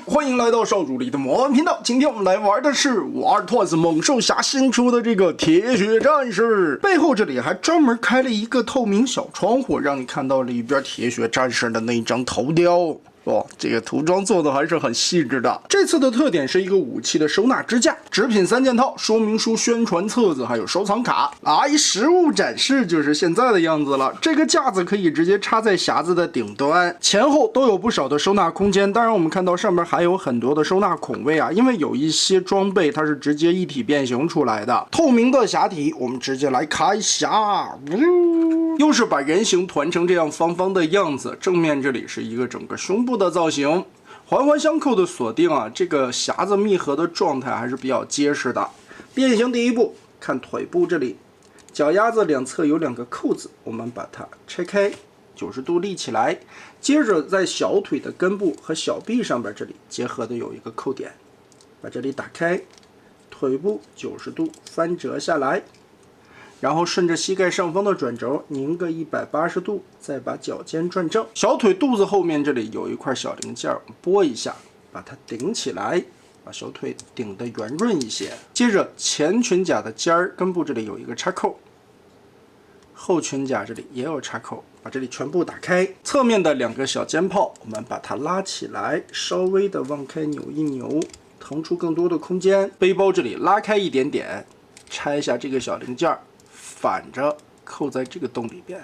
歡迎來到少主力的魔玩頻道。今天我們來玩的是瓦爾托斯猛獸俠新出的這個鐵血戰士，背後這裡還專門開了一個透明小窗戶，讓你看到裡邊鐵血戰士的那張頭雕。哦，這個塗裝做的還是很細緻的。這次的特點是一個武器的收納支架，纸品3件套，說明書、宣傳冊子，還有收藏卡。實物展示就是现在的樣子了。这个架子可以直接插在匣子的頂端，前後都有不少的收納空間。當然，我們看到上面還有很多的收納孔位啊，因為有一些裝備它是直接一體變形出來的。透明的匣體，我們直接來開匣。又是把人形團成這樣方方的樣子，正面這裡是一個整個胸部的造型，環環相扣的鎖定啊，這個匣子密合的狀態還是比較結實的。變形第一步，看腿部這裡，腳丫子兩側有2個扣子，我們把它拆開，90度立起來，接着在小腿的根部和小臂上邊這裡結合的有一個扣點，把這裡打開，腿部90度翻折下來。然後順着膝蓋上方的轉軸擰個180度，再把腳尖轉正。小腿肚子後面這裡有一塊小零件，撥一下，把它頂起來，把小腿頂得圓潤一些。接着前裙甲的尖兒根部這裡有一個插扣，後裙甲這裡也有插扣，把這裡全部打開。側面的2個小肩炮，我們把它拉起來，稍微的往開扭一扭，騰出更多的空間。背包這裡拉開一點點，拆一下這個小零件。反着扣在這個洞裡邊，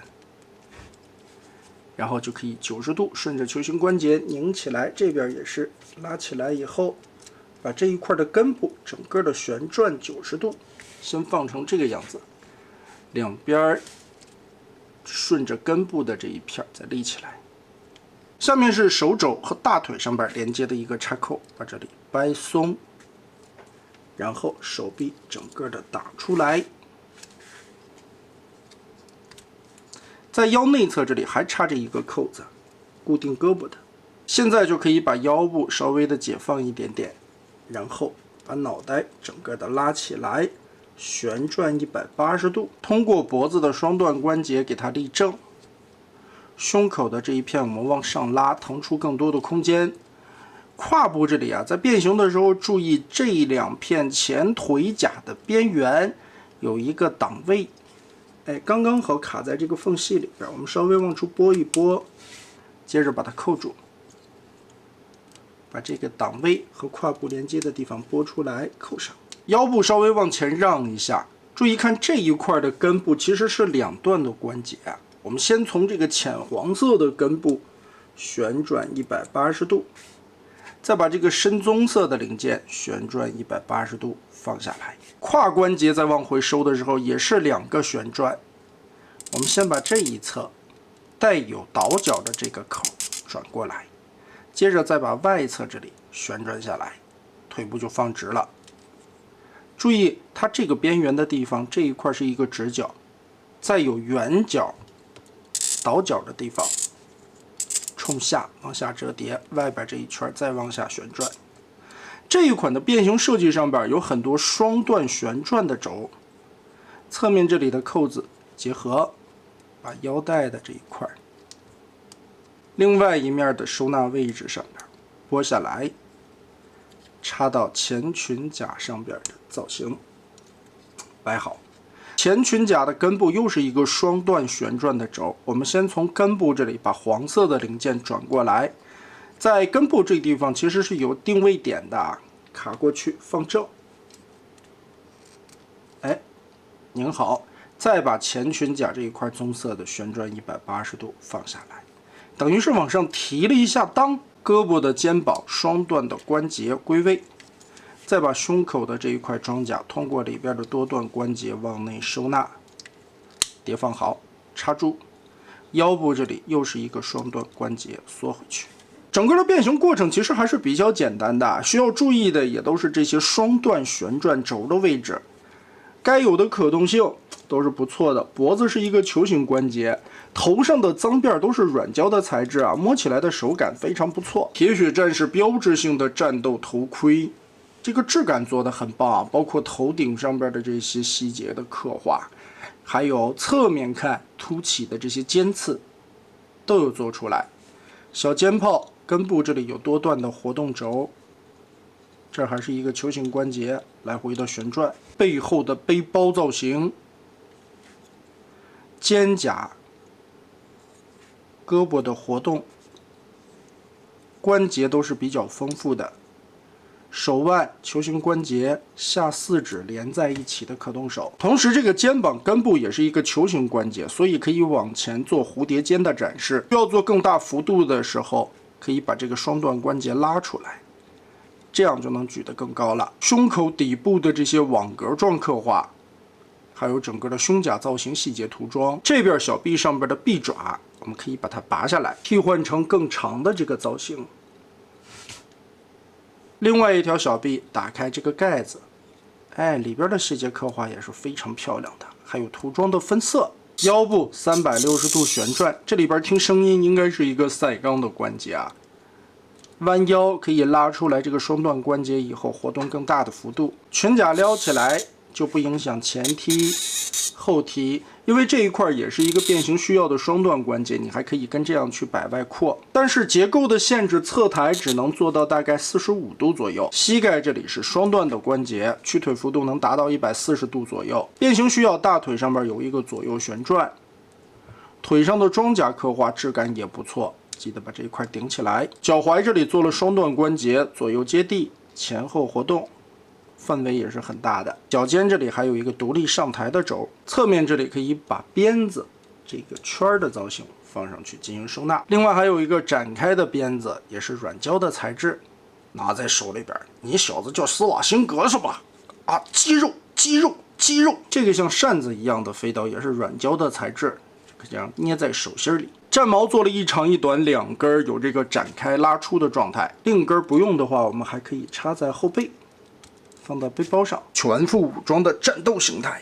然後就可以90度順着球形關節擰起來，這邊也是拉起來以後，把這一塊的根部整個的旋轉90度，先放成這個樣子，兩邊順着根部的這一片再立起來。下面是手肘和大腿上邊連接的一個插扣，把這裡掰鬆，然後手臂整個的打出來。在腰內側這裡還插着一個扣子，固定胳膊的。現在就可以把腰部稍微的解放一點點，然後把腦袋整個的拉起來，旋轉180度，通過脖子的雙段關節給它立正。胸口的這一片我們往上拉，騰出更多的空間。胯部這裡啊，在變形的時候注意這2片前腿甲的邊緣有一個檔位。剛剛好卡在這個縫隙裡邊，我們稍微往出撥一撥，接着把它扣住，把這個檔位和胯部連接的地方撥出來，扣上。腰部稍微往前讓一下，注意看這一塊的根部其實是2段的關節啊。我們先從這個淺黃色的根部旋轉180度，再把這個深棕色的零件旋轉180度放下來。胯關節再往回收的時候也是2個旋轉。我們先把這一側帶有倒角的這個口轉過來，接着再把外側這裡旋轉下來，腿部就放直了。注意它這個邊緣的地方，這一塊是一個直角，再有圓角倒角的地方衝下往下折疊，外邊這一圈再往下旋轉。這一款的變形設計上邊有很多雙段旋轉的軸，側面這裡的扣子結合，把腰帶的這一塊，另外一面的收納位置上邊撥下來，插到前裙甲上邊的造型，擺好。前裙甲的根部又是一個雙段旋轉的軸，我們先從根部這裡把黃色的零件轉過來。在根部這個地方其實是有定位點的，卡過去放正，擰好，再把前裙甲這一塊棕色的旋轉180度放下來，等於是往上提了一下襠。胳膊的肩膀雙段的關節歸位，再把胸口的這一塊裝甲通過裡邊的多段關節往內收納，疊放好，插住。腰部這裡又是一個雙段關節縮回去。整個的變形過程其實還是比較簡單的，需要注意的也都是這些雙段旋轉軸的位置，該有的可動性都是不錯的。脖子是一個球形關節，頭上的髒辮都是軟膠的材質啊，摸起來的手感非常不錯。鐵血戰士標誌性的戰鬥頭盔，這個質感做得很棒啊，包括頭頂上邊的這些細節的刻畫，還有側面看凸起的這些尖刺都有做出來。小肩炮根部这裡有多段的活动軸，這還是一個球形關節來回的旋轉。背後的背包造型，肩胛、胳膊的活動，關節都是比較豐富的。手腕、球形關節、下四指連在一起的可动手，同時这個肩膀根部也是一個球形關節，所以可以往前做蝴蝶肩的展示。需要做更大幅度的時候，可以把這個雙段關節拉出來，這樣就能舉得更高了。胸口底部的這些網格狀刻畫，還有整個的胸甲造型細節塗裝。這邊小臂上邊的臂爪，我們可以把它拔下來，替換成更長的這個造型。另外一條小臂打開這個蓋子，哎，裡邊的細節刻畫也是非常漂亮的，還有塗裝的分色。腰部360度旋轉，這裡邊聽聲音應該是一個賽鋼的關節啊。彎腰可以拉出來這個雙段關節以後，活動更大的幅度。裙甲撩起來就不影響前踢、後踢，因為這一塊也是一個變形需要的雙段關節，你還可以跟這樣去摆外擴。但是結構的限制，側抬只能做到大概45度左右。膝蓋這裡是雙段的關節，屈腿幅度能達到140度左右。變形需要大腿上面有一個左右旋轉，腿上的裝甲刻畫質感也不錯，記得把這一塊頂起來。腳踝這裡做了雙段關節，左右接地，前後活動。範圍也是很大的，腳尖這裡還有一個獨立上抬的軸，側面這裡可以把鞭子這個圈的造型放上去進行收納。另外還有一個展開的鞭子，也是軟膠的材質，拿在手裡邊，你小子叫施瓦辛格是吧？啊，肌肉，肌肉，肌肉！這個像扇子一樣的飛刀也是軟膠的材質，這樣捏在手心裡。戰矛做了一長一短兩根，有這個展開拉出的狀態。另一根不用的話，我們還可以插在後背。放到背包上，全副武裝的戰鬥形態。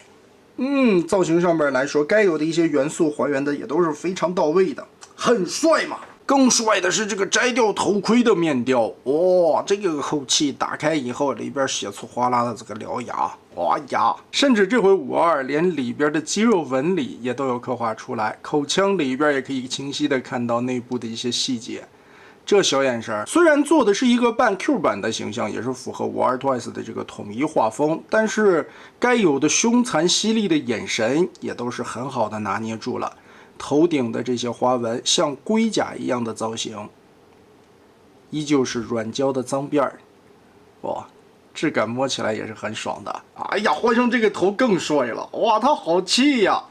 造型上面來說，該有的一些元素還原的也都是非常到位的，很帥嘛。更帥的是這個摘掉頭盔的面雕，哇，這個后器打開以後，裡邊血粗嘩啦的這個獠牙，哇呀！甚至這回52連裡邊的肌肉紋理也都有刻畫出來，口腔裡邊也可以清晰的看到內部的一些細節。這小眼神雖然做的是一個半 Q 版的形象，也是符合52 Twice 的這個統一畫風，但是該有的凶殘犀利的眼神也都是很好的拿捏住了。頭頂的這些花紋像龜甲一樣的造型，依舊是軟膠的髒辮兒，哇，質感摸起來也是很爽的。哎呀，換上這個頭更帥了，哇，它好氣呀！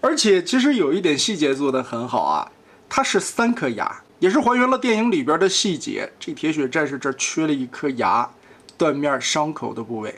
而且其實有一點細節做得很好啊，它是3顆牙。也是還原了電影裡邊的細節，這鐵血戰士這缺了一顆牙，斷面傷口的部位。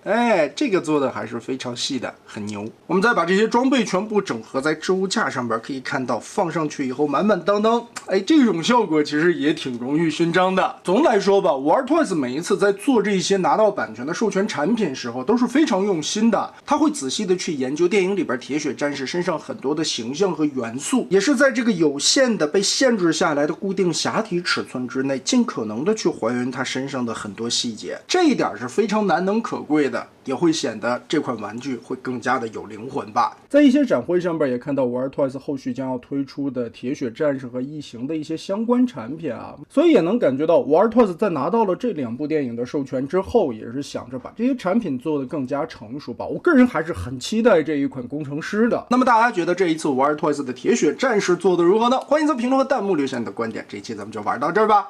哎，這個做的還是非常細的，很牛。我們再把這些裝備全部整合在置物架上邊，可以看到放上去以後滿滿當當，哎，這種效果其實也挺榮譽勳章的。總的來說吧，52 Twice 每一次在做這些拿到版權的授權產品時候都是非常用心的，他會仔細的去研究電影裡邊鐵血戰士身上很多的形象和元素，也是在這個有限的被限制下來的固定匣體尺寸之內，盡可能的去還原他身上的很多細節，這一點是非常難能可貴的。也會顯得這款玩具會更加的有靈魂吧。在一些展會上邊也看到52 Twice 後續將要推出的鐵血戰士和異形的一些相關產品啊，所以也能感覺到52 Twice 在拿到了這2部電影的授權之後，也是想着把這些產品做得更加成熟吧。我個人還是很期待這一款工程師的。那麼大家覺得這一次52 Twice 的鐵血戰士做得如何呢？歡迎在評論和彈幕留下你的觀點。這一期咱們就玩到這兒吧。